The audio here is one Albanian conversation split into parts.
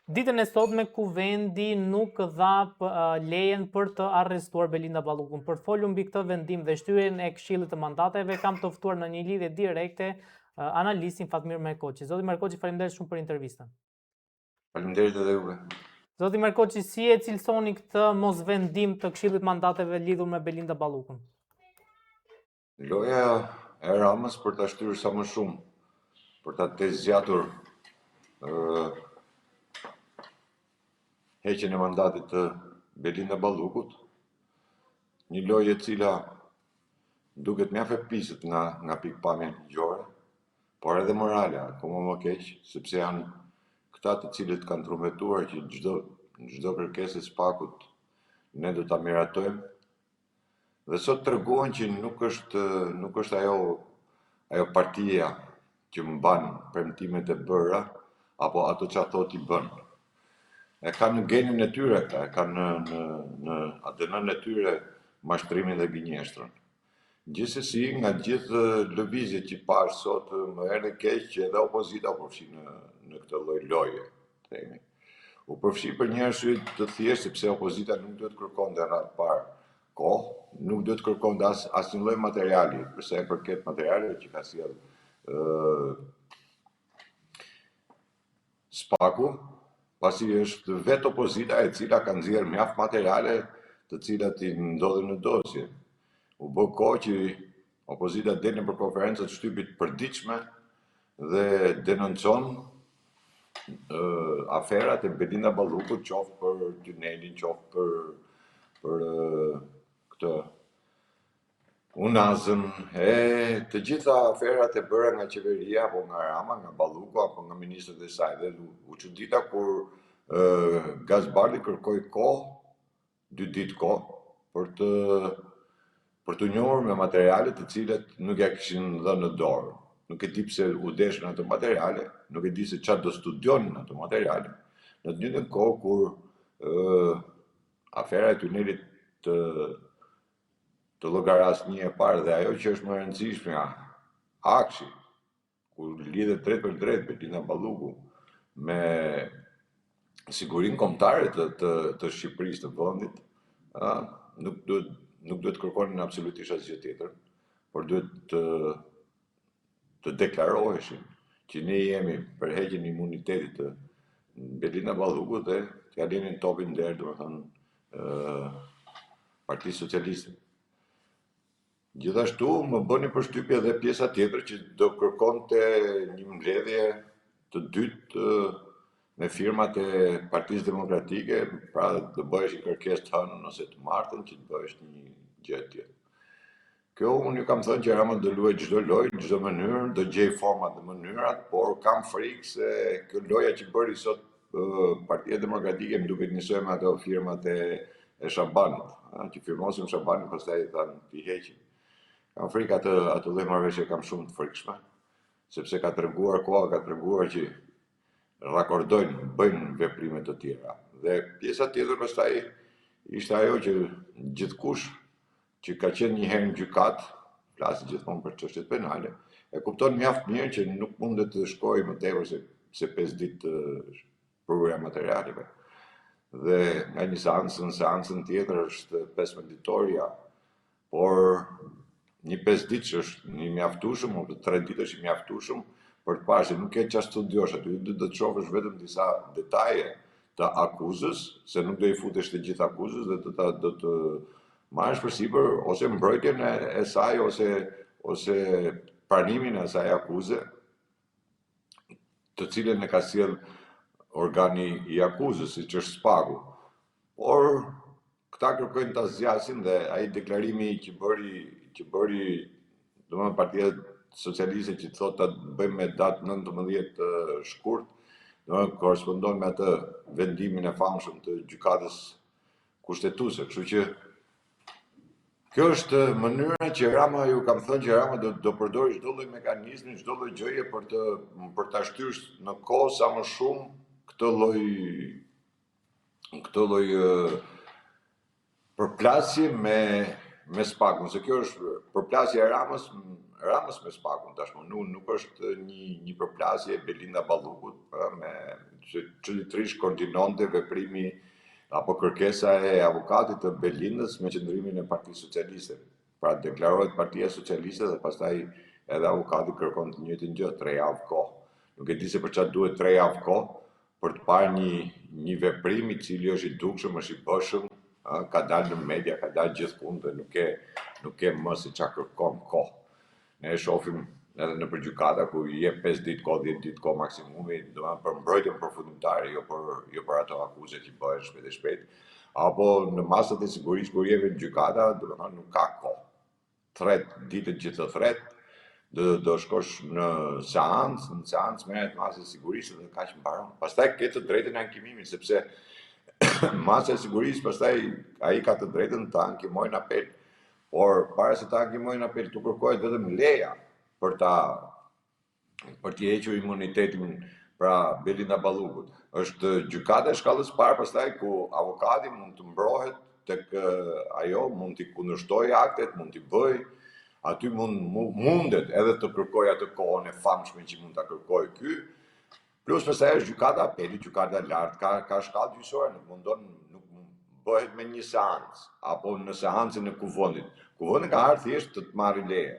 Ditën e sotme kuvendi nuk dha lejen për të arrestuar Belinda Ballukun. Për të folur mbi këtë vendim dhe shtyrjen e Këshillit të Mandateve, kam të ftuar në një lidhje direkte analistin Fatmir Merkoçi. Zoti Merkoçi, faleminderit shumë për intervistën. Faleminderit edhe juve. Zoti Merkoçi, si e cilësoni këtë mosvendim të Këshillit të Mandateve lidhur me Belinda Ballukun? Loja e Ramës për ta shtyrë sa më shumë, për ta zgjatur heqjen e mandatit të Belinda Ballukut, një lojë e cila duket mjaft e pisët nga pikpamja ligjore, por edhe morale, akoma më keq, sepse janë këta të cilët kanë trumbetuar që çdo kërkesë e Spakut ne do ta miratojmë. Dhe sot treguan që nuk është ajo partia që mban premtimet e bëra apo ato që thot i bën. E kanë në genin e tyre këta, e kanë në ADN-n e tyre mashtrimin dhe gënjeshtrën. Gjithsesi, nga gjithë lëvizjet që pash sot, më erdhi keq që edhe opozita përfshi në këtë lloj loje, themi. U përfshi për një arsye të thjeshtë sepse opozita nuk duhet kërkonte radhë parë kohë, nuk duhet kërkonte asnjë lloj materiali, përsa e përket materialeve që ka sjell Spaku, pasi është vetë opozita e cila ka nxjerrë mjaft materiale të cilat i ndodhin në dosje. U bë kohë që opozita delën për konferencat shtypit përditshme dhe denoncon aferat e Belinda Ballukut, qoftë për tunelin, qoftë për këtë unazën, të gjitha aferat e bëra nga qeveria, apo nga Rama, nga Balluku, apo nga ministrët e saj. Dhe u çudita kur Gazbardi kërkoi kohë, 2 ditë kohë, për të njohur me materiale të cilat nuk ja kishin dhënë në dorë. Nuk e di pse u deshën ato materiale, nuk e di se çfarë do studionin ato materiale. Në të njëjtën kohë kur afera e tunelit të llogarasni e parë dhe ajo që është më e rëndësishme, Akshi, ku lidhet drejt për drejt Belinda Balluku me sigurinë kombëtare të Shqipërisë të vendit, nuk duhet kërkonin absolutisht asgjë tjetër, por duhet të deklaroheshin që ne jemi për heqjen e imunitetit të Belinda Ballukut dhe t'ia lenin topin nder, domethënë Partisë Socialiste. Gjithashtu më bëni përshtypje edhe pjesa tjetër që do kërkonte një mbledhje të dytë me firmat e Partisë Demokratike, pra do bëhesh një kërkesë të hënën ose të martën që të bëhesh një gjë tjetër. Kjo unë ju kam thënë që Rama do luajë çdo lojë, në çdo mënyrë, do gjej format dhe mënyrat, por kam frikë se kjo loja që bëri sot Partia Demokratike më duket njësoj me ato firmat e Shabanit, që firmosin Shabanit, pastaj thanë t'i heqin. Kam frikë atë lloj marrëveshje kam shumë të frikshme, sepse ka treguar koha, ka treguar që rakordojnë, bëjnë veprime të tjera. Dhe pjesa tjetër pastaj ishte ajo që gjithkush që ka qenë një herë në gjykat, flasë gjithmonë për çështjet penale, e kupton mjaft mirë që nuk mundet të shkojë më tepër se 5 ditë të përvojë materialeve. Dhe nga një seancën tjetër është 15 ditorja, por një 5 ditë është një mjaftueshëm, ose 3 ditë është i mjaftueshëm për të parë se nuk ke çfarë studiosh aty, do të shohësh vetëm disa detaje të akuzës, se nuk do i futesh të gjithë akuzës dhe do të marrësh përsipër ose mbrojtjen e saj ose pranimin e asaj akuze, të cilën e ka sjell organi i akuzës, siç është Spaku. Por këta kërkojnë ta zgjasin dhe ai deklarimi që bëri domethënë Partia Socialiste që thotë ta bëjmë me datë 19 shkurt, domethënë korrespondon me atë vendimin e famshëm të gjykatës kushtetuese. Kështu që kjo është mënyra që Rama, ju kam thënë që Rama do përdori çdo lloj mekanizmi, çdo lloj gjëje për ta shtyrë në kohë sa më shumë këtë lloj përplasje me Spakun, se kjo është përplasje e Ramës me Spakun tashmë, nuk është një përplasje e Belinda Ballukut, që çelitërisht koordinonte veprimi apo kërkesa e avokatit të Belindës me qëndrimin e Partisë Socialiste. Pra deklarohet Partia Socialiste dhe pastaj edhe avokati kërkon të njëjtin gjë, 3 javë kohë. Nuk e di se për çfarë duhet 3 javë kohë për të parë një veprim i cili është i dukshëm, është i bëshëm, ka dalë në media, ka dalë gjithkund dhe nuk e më se çka kërkon kohë. Ne e shohim edhe në përgjykata ku i jep 5 ditë kohë, 10 ditë kohë maksimumi, domethënë për mbrojtjen përfundimtare, jo për ato akuze që bëhen shpejt e shpejt, apo në masat e sigurisë kur jepet gjykata, domethënë nuk ka kohë. Ditët që të thret, do shkosh në seancë merret masa e sigurisë dhe kaq mbaron. Pastaj ke të drejtën e ankimimit, sepse masa e sigurisë pastaj ai ka të drejtën të ankimojë në apel. Por para se ta ankimojë në apel, tu kërkohet vetëm leja për t'i hequr imunitetin pra Belinda Ballukut. Është gjykata e shkallës parë pastaj ku avokati mund të mbrohet tek ajo, mund t'i kundërshtojë aktet, mund t'i bëjë, aty mundet edhe të kërkojë atë kohën e famshme që mund ta kërkojë ky. Plus pastaj është gjykata apeli, gjykata lart, ka shkallë gjyqësore, nuk bëhet me një seancë apo në seancën e kuvendit. Kuvendi ka ardhur thjesht të marrë leje.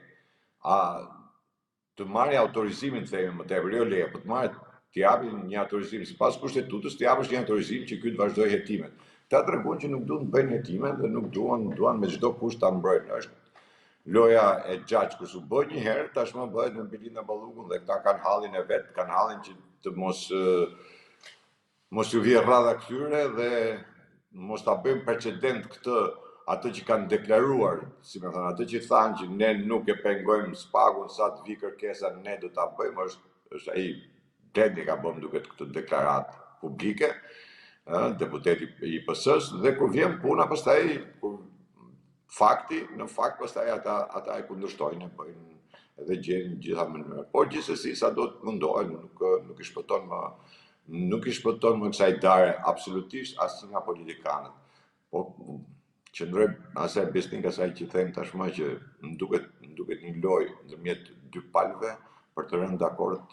Të marrë autorizimin, themi më tepër, jo leje, po të marrë t'i japin një autorizim sipas kushtetutës, t'i japësh një autorizim që ky të vazhdojë hetimet. Ta tregon që nuk duan të bëjnë hetime dhe nuk duan me çdo kusht ta mbrojnë. Është loja e gjatë kur u bë një herë, tashmë bëhet me Belinda Ballukun dhe këta kanë hallin e vet, kanë hallin që të mos ju vijë rradha këtyre dhe mos ta bëjmë precedent këtë atë që kanë deklaruar, si më thënë, atë që thanë që ne nuk e pengojmë Spakun sa të vi kërkesa, ne do ta bëjmë, është ai Blendi ka bëm duket këtë deklaratë publike, deputeti i PS-s, dhe kur vjen puna pastaj në fakt pastaj ata e kundërshtojnë, bëjnë edhe gjejnë gjitha mënyra. Por gjithsesi sa do të mundohen, nuk i shpëton më kësaj dare absolutisht asnjë nga politikanët. Po qëndroj asaj besnik asaj që them tashmë që më duket një lojë ndërmjet dy palëve për të rënë dakord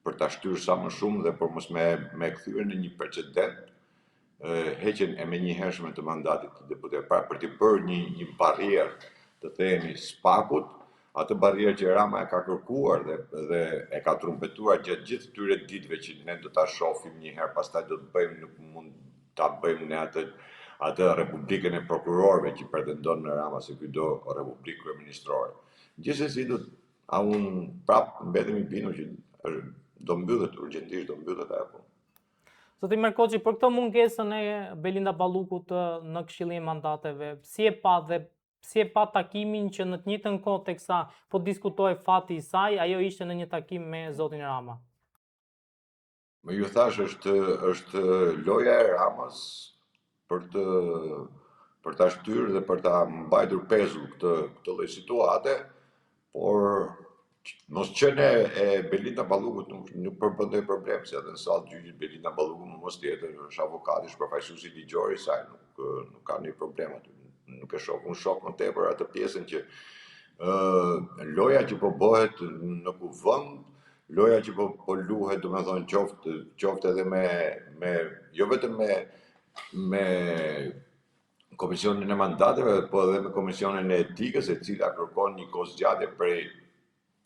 për ta shtyrë sa më shumë dhe për mos me kthyer në një precedent heqjen e menjëhershme të mandatit të deputetit, pra për të bërë një barrierë, të themi, Spakut, atë barrierë që Rama e ka kërkuar dhe e ka trumpetuar gjatë gjithë këtyre ditëve që ne do ta shohim një herë, pastaj do të bëjmë, nuk mund ta bëjmë ne atë republikën e prokurorëve që pretendon në Rama se ky do republikë kryeministrore. Gjithsesi unë prapë mbetem i bindur që do mbyllet urgjentisht, do mbyllet ajo punë. Zoti Merkoçi, për këtë mungesën e Belinda Ballukut në Këshillin e Mandateve, si e pa takimin që në të njëjtën kohë teksa po diskutoi fati i saj, ajo ishte në një takim me zotin Rama? Më ju thash, është loja e Ramës për ta shtyrë dhe për ta mbajtur pezull këtë lloj situate, por mos qenë e Belinda Ballukut nuk përbëndoj problem, se edhe në sallë gjyqit Belinda Balluku më mos tjetër është avokati, është përfaqësuesi ligjor i saj, nuk ka ndonjë problem aty. Nuk e shoh, unë shoh më tepër atë pjesën që loja që po bëhet në kuvend, loja që po luhet, domethënë qoftë edhe jo vetëm me Komisionin e Mandateve, po edhe me Komisionin e Etikës, e cila kërkon një kohë zgjatje prej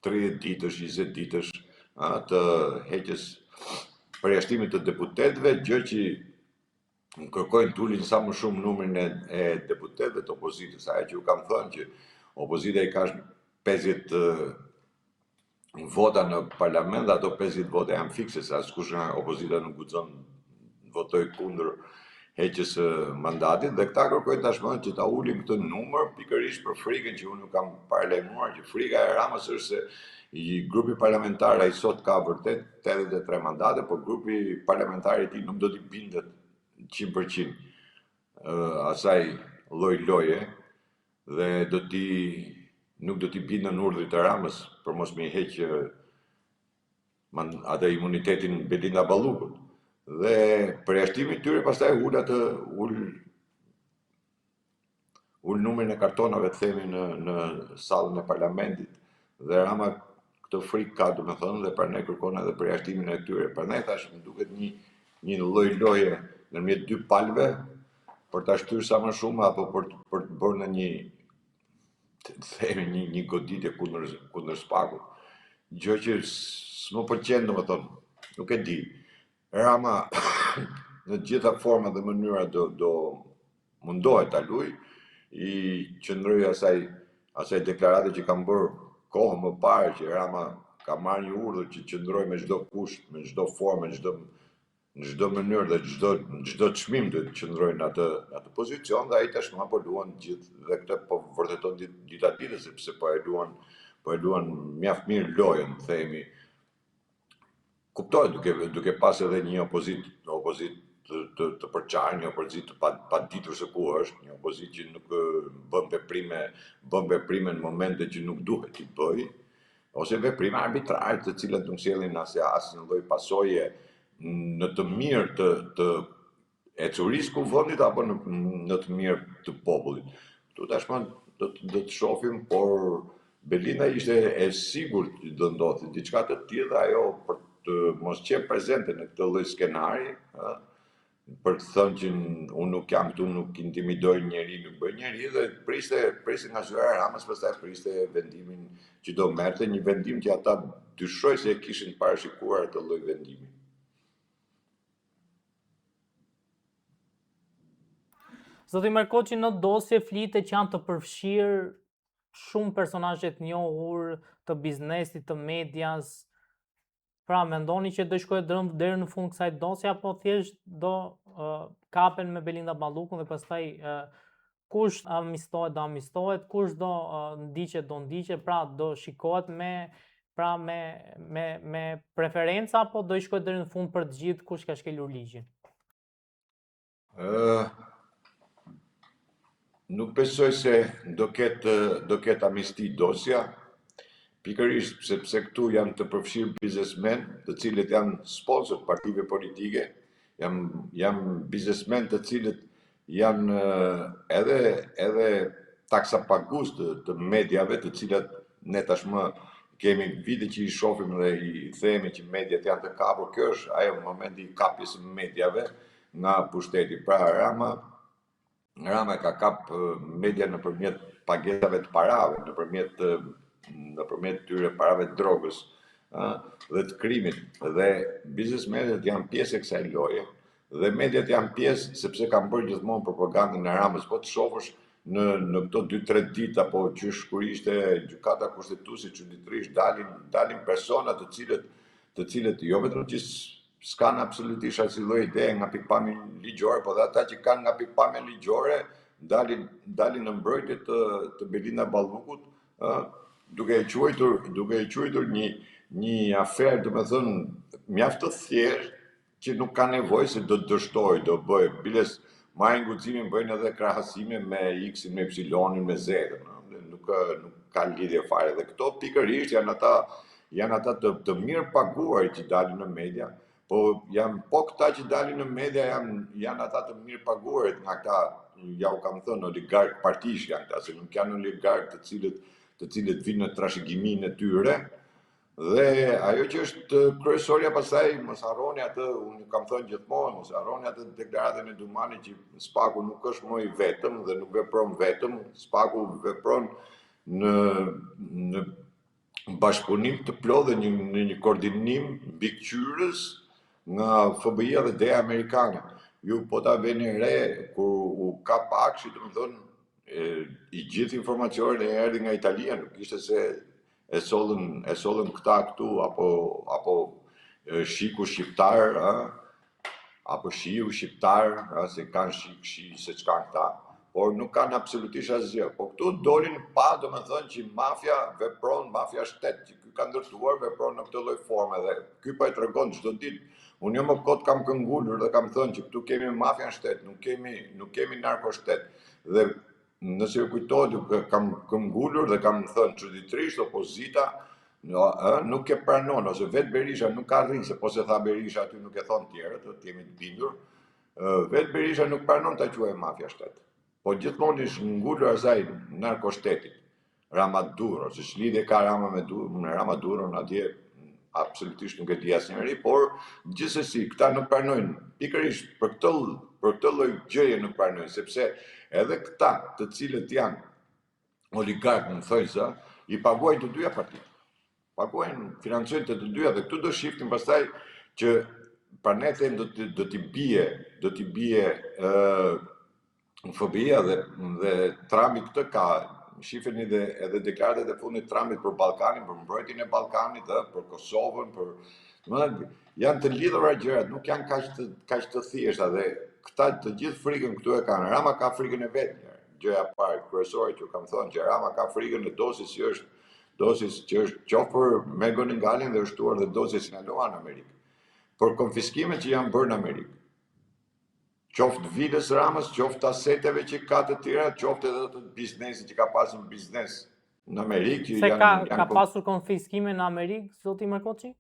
30 ditësh, 20 ditësh të heqjes përjashtimit të deputetëve, gjë që kërkojnë tulin sa më shumë numrin e deputetëve të opozitës. Ajo që u kam thënë që opozita i ka 50 vota në parlament dhe ato 50 vota janë fikse, se askush nga opozita nuk guxon votoj kundër heqjes së mandatit, dhe këta kërkojnë tashmë që ta ulin këtë numër pikërisht për frikën që unë kam paralajmëruar, që frika e Ramës është se grupi parlamentar ai sot ka vërtet 83 mandate, por grupi parlamentar i tij nuk do t'i bindet 100% asaj lloj-loje dhe nuk do t'i bindën urdhrit të Ramës për mos me heqë atë imunitetin Belinda Ballukut. Dhe përjashtimi i tyre pastaj ul ul numrin e kartonave të themi në sallën e parlamentit dhe Rama këtë frikë ka domethënë dhe prandaj kërkon edhe përjashtimin e tyre. Prandaj thash më duket një lloj loje ndërmjet dy palëve për ta shtyrë sa më shumë apo për të bërë në një goditje kundër Spakut. Gjë që s'më pëlqen domethënë, nuk e di. Rama në të gjitha format dhe mënyra do mundohet ta luaj, i qëndroj asaj deklarate që kam bërë kohë më parë që Rama ka marrë një urdhër që qëndroj me çdo kusht, me çdo formë, në çdo mënyrë dhe çdo çmim do të qëndroj në atë pozicion dhe ai tashmë po luan gjithë dhe këtë po vërteton dita ditës sepse po e luan mjaft mirë lojën, themi. Kuptohet duke pas edhe një opozit të përçarë, një opozit pa ditur se ku është, një opozit që nuk bën veprime në momente që nuk duhet t'i bëj, ose veprime arbitrare të cilat nuk sjellin asnjë lloj pasoje në të mirë të ecurisë kuvendit apo në të mirë të popullit. Ktu tashmë do të shohim, por Belinda ishte e sigurt që do ndodhte diçka të tillë dhe ajo për të mos qenë prezente në këtë lloj skenari, për të thënë që unë nuk jam këtu, nuk intimidoj njeri, nuk bëj njeri, dhe priste nga zyra e Ramës, pastaj priste vendimin që do merrte, një vendim që ata dyshoj se e kishin parashikuar atë lloj vendimi. Zoti Markoçi, në dosje flitet që janë të përfshirë shumë personazhe të njohur të biznesit, të medias. Pra, mendoni që do shkojë deri në fund kësaj dosje apo thjesht do kapen me Belinda Ballukun dhe pastaj kush amistohet do amistohet, kush do ndiqet do ndiqet, pra do shikohet me preferenca apo do shkojë deri në fund për të gjithë kush ka shkelur ligjin? Nuk besoj se do ketë amnisti dosja, pikërisht sepse këtu janë të përfshirë biznesmen, të cilët janë sponsor të partive politike, janë biznesmen të cilët janë edhe taksapagues të mediave, të cilat ne tashmë kemi vite që i shohim dhe i themi që mediat janë të kapur. Kjo është ajo momenti i kapjes së mediave nga pushteti. Pra Rama ka kap media nëpërmjet pagesave të parave, nëpërmjet tyre parave të drogës dhe të krimit. Dhe biznesmenët janë pjesë e kësaj loje dhe mediat janë pjesë sepse kanë bërë gjithmonë propagandën e Ramës. Po të shohësh në këto 2-3 ditë apo qysh kur ishte gjykata kushtetuese çuditërisht dalin persona të cilët jo vetëm që s'kan absolutisht asnjë lloj ide nga pikpamja ligjore, por dhe ata që kanë nga pikpamja ligjore dalin në mbrojtje të Belinda Ballukut, duke e quajtur një aferë, domethënë mjaft të thjeshtë që nuk ka nevojë se do të dështoj, do bëj. Biles marrin guximin, bëjnë edhe krahasime me X-in, me Y-in, me Z-ën, nuk ka lidhje fare. Dhe këto pikërisht janë ata të mirë paguar që dalin në media. Po këta që dalin në media janë ata të mirë paguarit nga këta, ja u kam thënë, oligark partish janë këta, se nuk janë oligark të cilët vinë në trashëgiminë e tyre. Dhe ajo që është kryesorja pastaj, mos harroni atë, unë kam thënë gjithmonë, mos harroni atë deklaratën e Dumanit që Spaku nuk është më i vetëm dhe nuk vepron vetëm, Spaku vepron në bashkëpunim të plotë dhe në një koordinim mbikëqyrës nga FBI-a dhe DEA amerikane. Ju po ta veni re kur u kap Akshi, domethënë i gjithë informacionet e erdhi nga Italia, nuk ishte se e sollën këta këtu apo shiku shqiptar, apo shiu shqiptar, se kanë shi se ç'kan këta, por nuk kanë absolutisht asgjë. Po këtu dolin pa, domethënë që mafia shtet, që ky ka ndërtuar vepron në këtë lloj forme dhe ky po e tregon çdo ditë. Unë jo më kot kam këngulur dhe kam thënë që këtu kemi mafia shtet, nuk kemi narkoshtet. Dhe nëse ju kujtohet, kam këngulur dhe kam thënë çuditërisht opozita nuk e pranon, ose vetë Berisha nuk ka rrinë, se po se tha Berisha aty nuk e thon tjerët, do të jemi të bindur. Vetë Berisha nuk pranon ta quajë mafia shtet. po gjithmonë është ngulur asaj narkoshtetit, Ramaduro, se ç'lidhje ka Rama me Ramaduron atje absolutisht nuk e di asnjëri, por gjithsesi këta nuk pranojnë pikërisht për këtë lloj gjëje nuk pranojnë, sepse edhe këta të cilët janë oligarkë në thojza, i paguajnë të dyja partitë. Paguajnë, financojnë të dyja dhe këtu do shiftim pastaj që pranete do t'i bie fobia dhe Trumpi këtë ka shifeni edhe deklaratat e fundit Trumpit për Ballkanin, për mbrojtjen e Ballkanit, për Kosovën, janë të lidhura gjërat, nuk janë kaq të thjeshta dhe këta të gjithë frikën këtu e kanë. Rama ka frikën e vet. Gjëja parë kryesore që kam thënë që Rama ka frikën e dosis që është qoftë për Megonin Galin dhe është shtuar dhe dosje Sinaloa në Amerikë. Për konfiskimet që janë bërë në Amerikë. Qoftë vilës Ramës, qoftë aseteve që ka të tjera, qoftë edhe të biznesit që ka pasur biznes në Amerikë. Se ka pasur konfiskime në Amerikë, zoti Markoçi?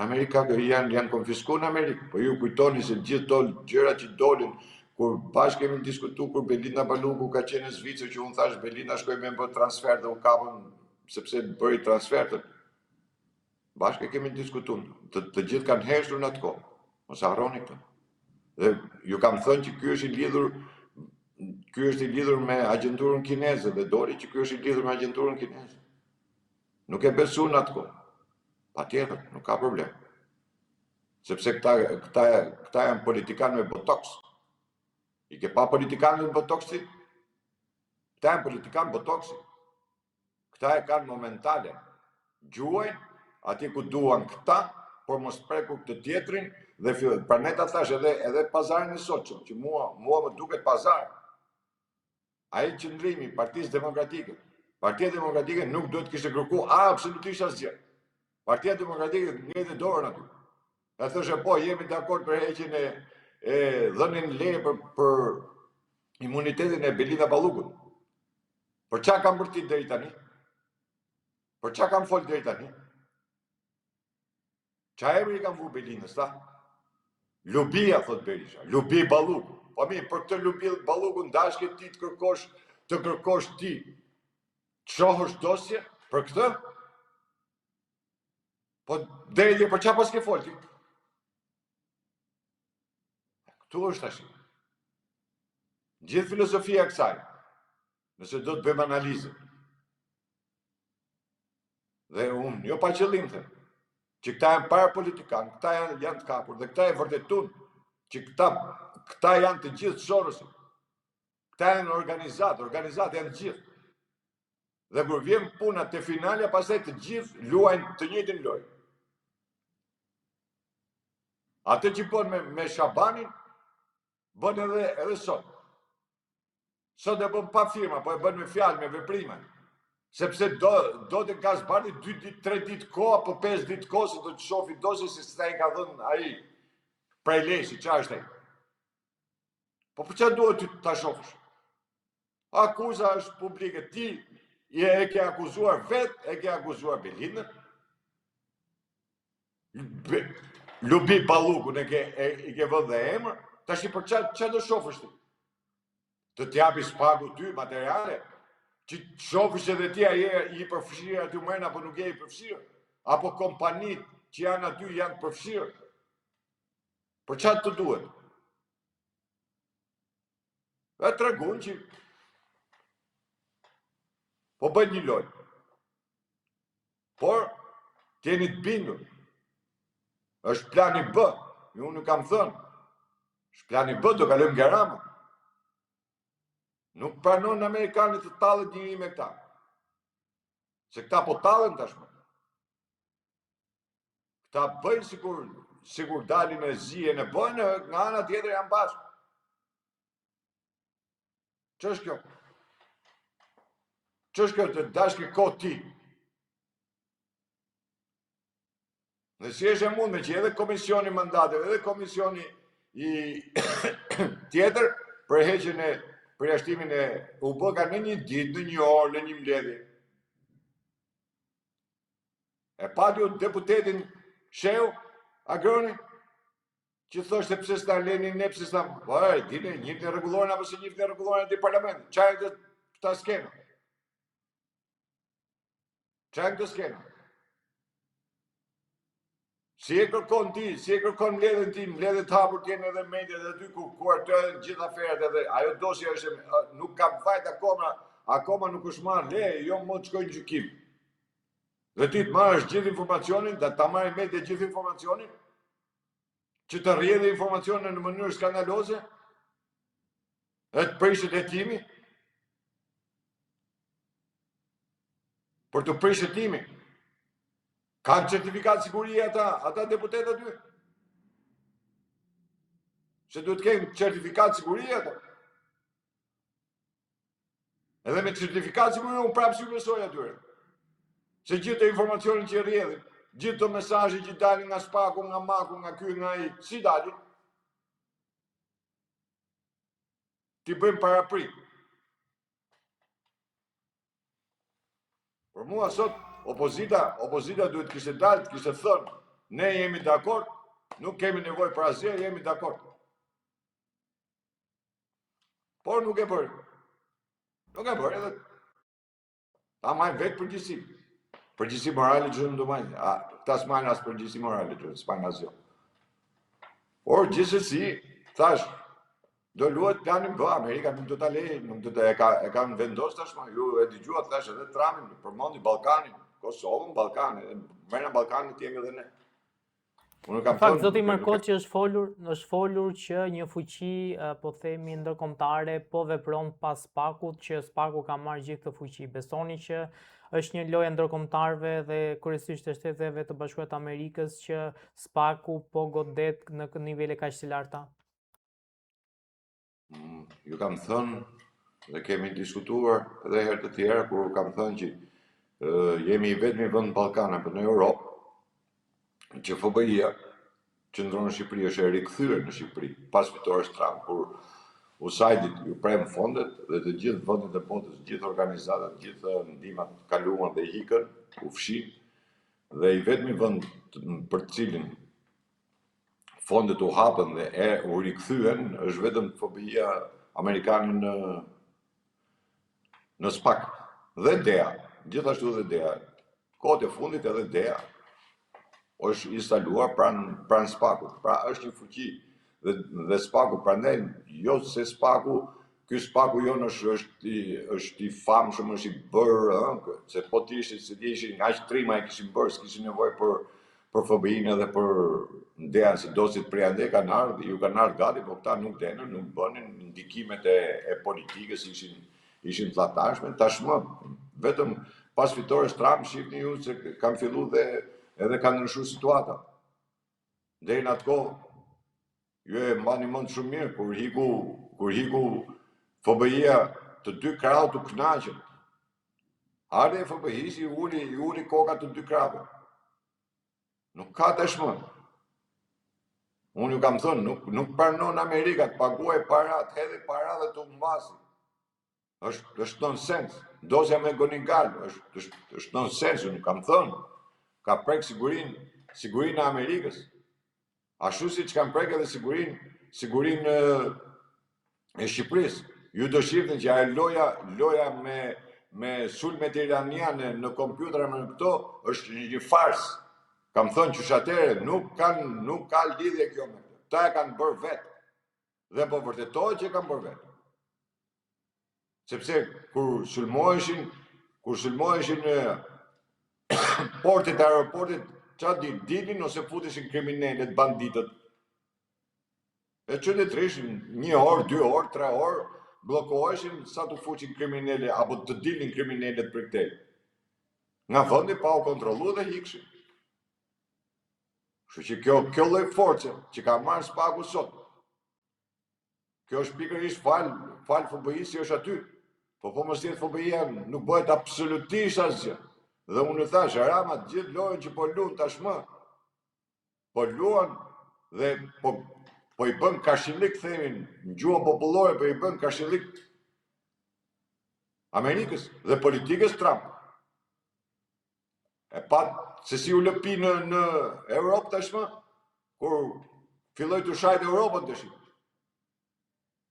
Në Amerikë janë konfiskuar në Amerikë, po ju kujtoni se gjithë to gjërat që dolin, kur bashkë kemi diskutuar kur Belinda Baluku ka qenë në Zvicër, që unë thash Belinda shkoj me bë transfer dhe u kapën sepse bëri transfertet. Bashkë kemi diskutuar, të gjithë kanë heshtur në atë kohë. Mos harroni këtë. Dhe ju kam thënë që ky është i lidhur me agjenturën kineze dhe doli që ky është i lidhur me agjenturën kineze. Nuk e besu në atë kohë. Patjetër, nuk ka problem. Sepse këta janë politikanë me botox. I ke pa politikanë me botoxi? Këta janë politikanë botoxi. Këta e kanë momentale. Gjuajnë atje ku duan këta, por mos preku këtë tjetrin dhe praneta thash edhe pazarin e sotshëm, që mua më duket pazar. Ai qëndrimi i Partisë Demokratike. Partia Demokratike nuk duhet kishte kërkuar absolutisht asgjë. Partia Demokratike ngjitet dorën aty. Ja thoshte po, jemi dakord për heqjen e dhënien leje për imunitetin e Belinda Ballukut. Por çka kanë bërë deri tani? Por çka kanë folë deri tani? Qa emri kanë vu Belindës, ta? Lubia, thot Berisha, Lubi Balluku. Po mi, për këtë Lubi Balluku ndashke ti të kërkosh ti. Të shohësh dosje për këtë? Po deri dhe për qa pas ke folti? Këtu është ashtë. Gjithë filozofia kësaj, nëse do të bëjmë analizën. Dhe unë, jo pa qëllim them, që këta janë para politikanë, këta janë të kapur, dhe këta e vërtetun, që këta janë të gjithë shorësit. Këta janë organizat janë gjithë. Dhe kur vjen puna te finalja, pastaj të gjithë luajnë të njëjtin lojë. Atë që bën me Shabanin, bën edhe sot. Sot e bën pa firma, po e bën me fjalë, me veprime. Sepse do të Gazbardi 2-3 ditë kohë, apo 5 ditë kohë, se do të shofi dosje se s'ta i ka dhënë ai prej leshi, çfarë është ai? Po për çfarë duhet ty ta shofësh? Akuza është publike, ti e ke akuzuar vetë, e ke akuzuar Belindën. Lubi Ballukun i ke vënë dhe emër, tash për çfarë do shofësh ti? Të t'japi pagu ty materiale? Që të shofësh edhe ti i përfshirë aty mërën, apo nuk je i përfshirë? Apo kompanit që janë aty janë përfshirë? Për çfarë të duhet? E tregun që po bëjnë një lojë. Por, t'jeni të bindur. Është plani B, unë nuk kam thënë. Është plani B, do kalojmë nga Rama. Nuk pranon Amerikanët të tallet njëri me këta. Se këta po tallen tashmë. Këta bëjnë sikur dalin e zijen e bëjnë, nga ana tjetër janë bashkë. Ç'është kjo? Ç'është kjo të dashkë kohë ti? Dhe si është e mundme që edhe komisioni mandateve, edhe komisioni i tjetër për heqjen e përjashtimin e u bë ka në një ditë, në një orë, në një mbledhje. E pati deputetin Sheu Agroni, që thoshte pse s'ta leni ne, pse s'ta... Po, dini, njëftë e rregulloren apo se njëftë e rregulloren te parlamenti. Çfarë do ta skena? Çfarë do skena? Si e kërkon ti, si e kërkon mbledhjen ti, mbledhjet të hapur t'jenë edhe mediat aty ku ato gjithë aferat edhe ajo dosja është nuk ka fajt akoma nuk është marrë leje, jo më të shkojnë në gjykim. Dhe ti të marrësh gjithë informacionin, ta marrë media gjithë informacionin, që të rrjedhë informacionin në mënyrë skandaloze, e të prishët hetimi, për të prishë hetimi. Kanë certifikat sigurie ata deputetë aty? Se duhet kenë certifikat sigurie ata. Edhe me certifikat sigurie unë prapë si besoj atyre. Se gjithë të informacionin që rrjedhin, gjithë të mesazhe që dalin nga Spaku, nga Maku, nga ky, nga ai, si dalin? Ti bëjmë paraprit. Për mua sot opozita duhet kishte dalë, kishte thënë, ne jemi dakord, nuk kemi nevojë për asgjë, jemi dakord. Por nuk e bëri. Nuk e bëri edhe ta marrë vetë përgjegjësi. Përgjegjësi morale që nuk do marrë. Ta s'marrë as përgjegjësi morale që s'marrë asgjë. Por gjithsesi, thash, do luhet planin B, Amerika nuk do ta lejë, nuk do ta e kanë vendosur tashmë. Ju e dëgjuat thash edhe Trumpin, përmendi Ballkanin, Kosovën, Ballkanin, mëna Ballkanin të jemi edhe ne. Në fakt, zoti Markoçi është folur që një fuqi, po themi, ndërkombëtare po vepron pas Spakut, që Spaku ka marrë gjithë këtë fuqi. Besoni që është një lojë ndërkombëtarëve dhe kryesisht të Shteteve të Bashkuara të Amerikës që Spaku po godet në nivele kaq të larta? Ju kam thënë dhe kemi diskutuar edhe herë të tjera kur kam thënë që jemi i vetmi vend në Ballkan apo në Europë që FBI-a qëndron në Shqipëri, është e rikthyer në Shqipëri pas fitores Trump, kur USAID ju prem fondet dhe të gjithë vendet e botës, të gjithë organizatat, të gjithë ndihmat kaluan dhe ikën, u fshin, dhe i vetmi vend për të cilin fondet u hapën dhe u rikthyen është vetëm FBI-a amerikane në SPAK dhe DEA, gjithashtu dhe DEA. Kohët e fundit edhe DEA është instaluar pranë Spakut. Pra është një fuqi dhe Spaku, prandaj jo se Spaku, ky Spaku jonë është i famshëm, është i bërë, se po të ishin aq trima e kishin bërë, s'kishin nevojë për FBI-n edhe për DEA, se dosit prej ande kanë ardhur, ju kanë ardhur gati, po këta nuk denën, nuk bënin, ndikimet e politikës ishin llatashme. Tashmë vetëm pas fitores Trump shihni ju se kanë filluar edhe kanë ndryshuar situata. Deri në atë kohë, ju e mbani mend shumë mirë kur hiku FBI-a të dy krahut u kënaqën. Ardhi FBI-s i uli kokat të dy krahëve. Nuk ka tashmë. Unë ju kam thënë, nuk pranon Amerika të paguaj para, të hedhë para dhe të mbasi. Është nonsens. Dosja me Gonigal është nonsens, unë kam thënë. Ka prek sigurinë e Amerikës. Ashtu si që kanë prek edhe sigurinë e Shqipërisë. Ju do shihni që ajo loja me sulmet iraniane në kompjuter me këto është një fars. Kam thënë që atëherë nuk ka lidhje kjo me këtë. Ta e kanë bërë vetë. Dhe po vërtetohet që e kanë bërë vetë. Sepse kur sulmoheshin portit e aeroportit, çfarë dilnin ose futeshin kriminalët, banditët. E çuditërisht 1 orë, 2 orë, 3 orë bllokoheshin sa të fuqin kriminalë apo të dilnin kriminalët për këtë. Nga vendi pa u kontrolluar dhe hikshin. Kështu që kjo lloj force që ka marrë Spaku sot. Kjo është pikërisht fal FBI-s që është aty. Po mos jetë FBI-a nuk bëhet absolutisht asgjë. Dhe unë thash, Rama gjithë lojën që po luan tashmë, po luan dhe po i bën kashillik, themin, në gjuhën popullore, po i bën kashillik Amerikës dhe politikës Trump. E pa se si u lëpi në Europë tashmë, kur filloi të shajt Europën të shqip.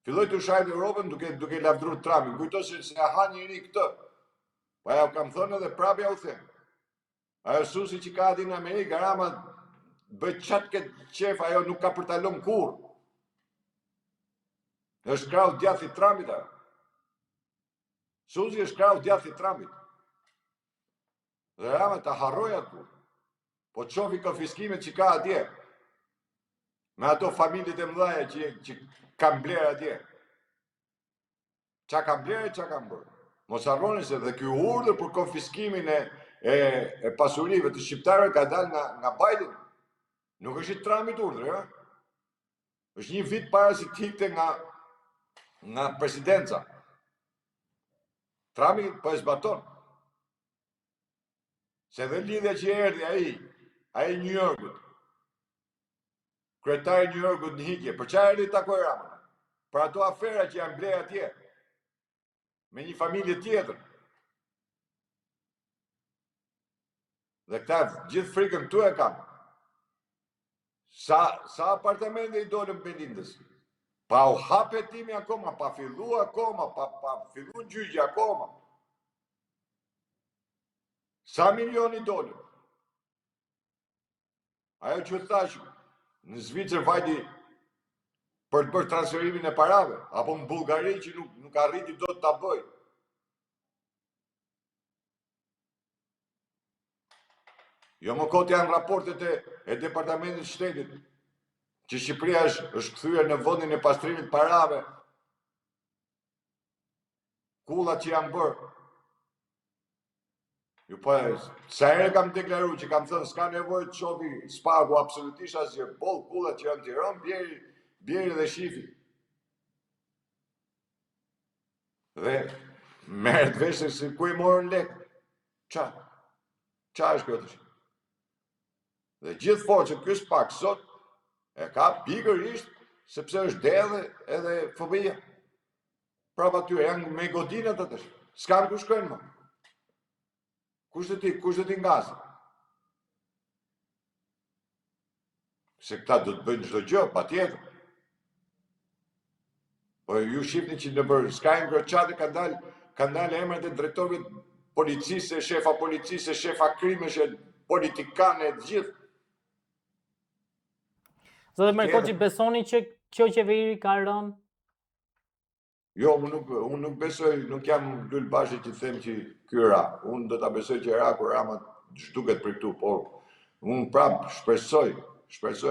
Filloi të shajt Europën duke lavdruar Trumpin. Kujto se ha njëri këtë. Pa ja kam thënë edhe prapja u them. Ajo susi që ka ati në Amerikë, Rama bëjt qatë këtë qef, ajo nuk ka për të lëmë kur. Është krau djathi Trumpit ajo. Susi është krau djathi Trumpit. Dhe Rama të harroj atë. Po të shofi konfiskimet që ka atje. Me ato familjet e mëdhaja që kam blerë atje. Qa kam blerë, qa kam bërë. Mos harroni se dhe kjo urdhër për konfiskimin e pasurive të shqiptarëve ka dalë nga Biden. Nuk është i Trumpit urdhër, ja? Është një vit para si t'ikte nga presidenca. Trumpi po e zbaton. Se dhe lidhja që erdhi ai New Yorkut. Kryetari New Yorkut në higje, për çfarë erdhi takoj Ramën? Për ato afera që janë ble atje. Me një familje tjetër. Dhe këta gjithë frikën këtu e kam. Sa apartamente i dolën Belindës? Pa u hap hetimi akoma, pa fillu akoma, pa fillu gjyqja akoma. Sa milioni dolën? Ajo që thash, në Zvicër vajti për të bërë transferimin e parave, apo në Bullgari që nuk arriti do të ta bëj. Jo më kot janë raportet e Departamentit Shtetit, që Shqipëria është kthyer në vendin e pastrimit parave, kullat që janë bërë. Ju po, sa herë kam deklaruar që kam thënë s'ka nevojë të shofi spaku absolutisht asgjë, boll kullat që janë në Tiranë, bjeri dhe shifi. Dhe merret vesh se ku i morën lek. Qa është kjo të shi? Dhe gjithë forcët ky spak sot e ka pikërisht sepse është dedhe edhe FBI. Prapa ty janë me godinat atë. S'kan ku shkojnë më. Kush do t'i ngazë? Se këta do të bëjnë çdo gjë, patjetër. Po ju shihni që në për Sky Groçate kanë dalë emrat e drejtorëve të policisë, shefa policisë, shefa krimësh, politikanë të gjithë. Zotë Merkoçi, besoni që kjo qeveri ka rënë? Jo, unë nuk besoj, nuk jam lulbashi që them që ky ra. Unë do ta besoj që ra kur Rama zhduket për këtu, por unë prap shpresoj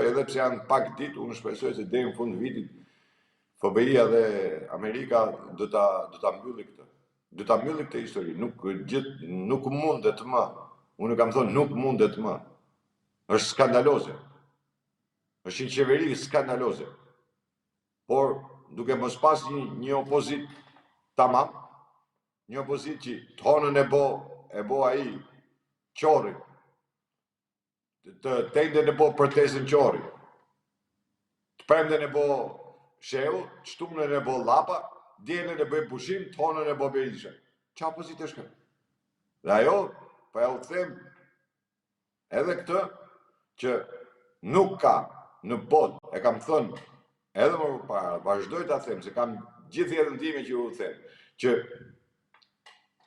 edhe pse janë pak ditë, unë shpresoj se deri në fund të vitit FBI-a dhe Amerika do ta mbylli këtë. Do ta mbylli këtë histori, nuk mundet më. Unë kam thënë nuk mundet më. Është skandaloze. Është një qeveri skandaloze. Por duke mos pas një opozit tamam, një opozit që tonën e bo ai Qorri, të tenden e bo protestën Qorri, të premden e bo Shehu, të shtunën e bo Llapa, djelen e bëj pushim, tonën e bo Berisha. Qa opozit është këtë? Dhe ajo, pa ja u them edhe këtë, që nuk ka në botë, e kam thënë, edhe më para, vazhdoj ta them, se kam gjithë jetën time që u them, që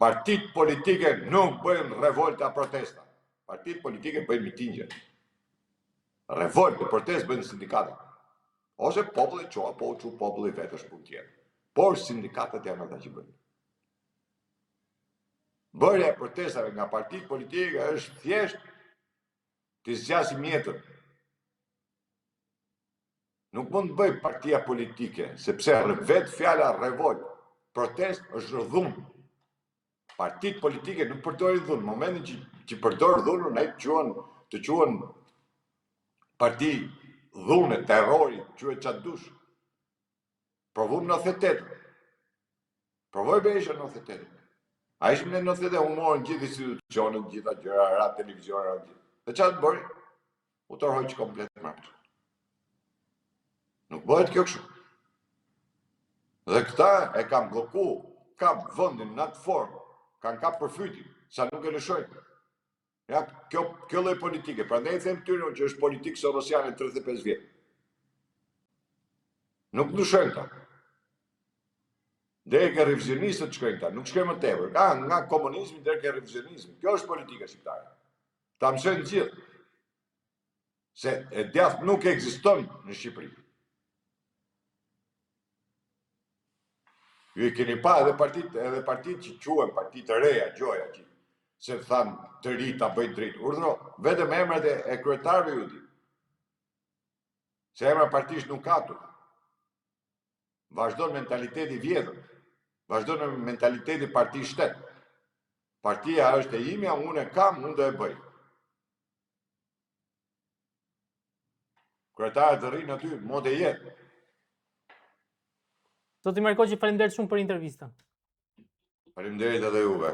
partitë politike nuk bëjnë revolta protesta. Partitë politike bëjnë mitingje. Revolte, protest bëjnë sindikatat. Ose populli qoa, po u që populli vetë është punë tjetër. Por sindikatat janë ata që bëjnë. Bërja e protestave nga partitë politike është thjesht të zgjasim jetën. Nuk mund të bëj partia politike, sepse vetë fjala revolt, protest është dhunë. Partitë politike nuk përdorin dhunë. Në momentin që përdorë dhunën, ai të quhen parti dhune, terrori, quhet çat dush. Provum në 98. Provoj Berisha në 98. A ishim në 98, u morën gjithë institucionet, gjitha gjëra, radio, televizion, radio. Dhe çfarë bëri? U tërhoq komplet mbrapsht. Nuk bëhet kjo kështu. Dhe këta e kam bloku, kap vendin në atë formë, kanë kap përfytin, sa nuk e lëshojnë. Ja, kjo lloj politike, prandaj them tyre që është politikë sorosiane 35 vjet. Nuk ndryshojnë ta. Deri ke revizionistët shkojnë ta, nuk shkojnë më tepër. Nga komunizmi deri ke revizionizmi. Kjo është politika shqiptare. Ta mësojnë gjithë. Se e djathtë nuk ekziston në Shqipëri. Ju i keni pa edhe partit që quhen partit të reja, gjoja që se thanë të ri ta bëjnë drejt. Urdhro, vetëm emrat e kryetarëve ju di. Se emra partish nuk ka tu. Vazhdon mentaliteti vjetër. Vazhdon mentaliteti parti shtet. Partia është e imja, unë e kam, unë do e bëj. Kryetarët të rrinë aty, mod e jetë. Zoti Markoqi, faleminderit shumë për intervistën. Faleminderit edhe juve.